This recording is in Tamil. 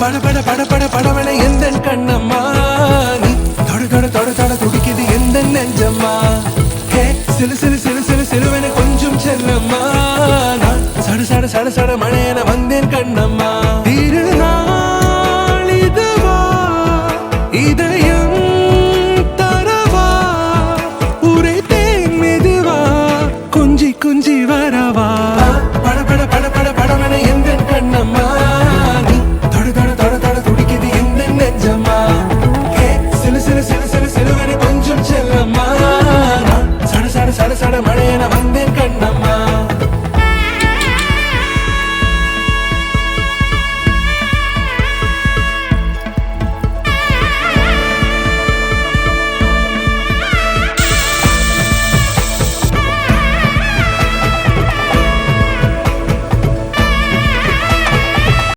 பட பட பட பட படவன எந்த கண்ணம்மா நீ தொட தொட தொட தொட துடிக்குது எந்த நெஞ்சம்மா ஹே சிலு சிலு சிலு சிலு சிலுவன கொஞ்சம் செல்லம்மா நான் சட சட சட சட மழையன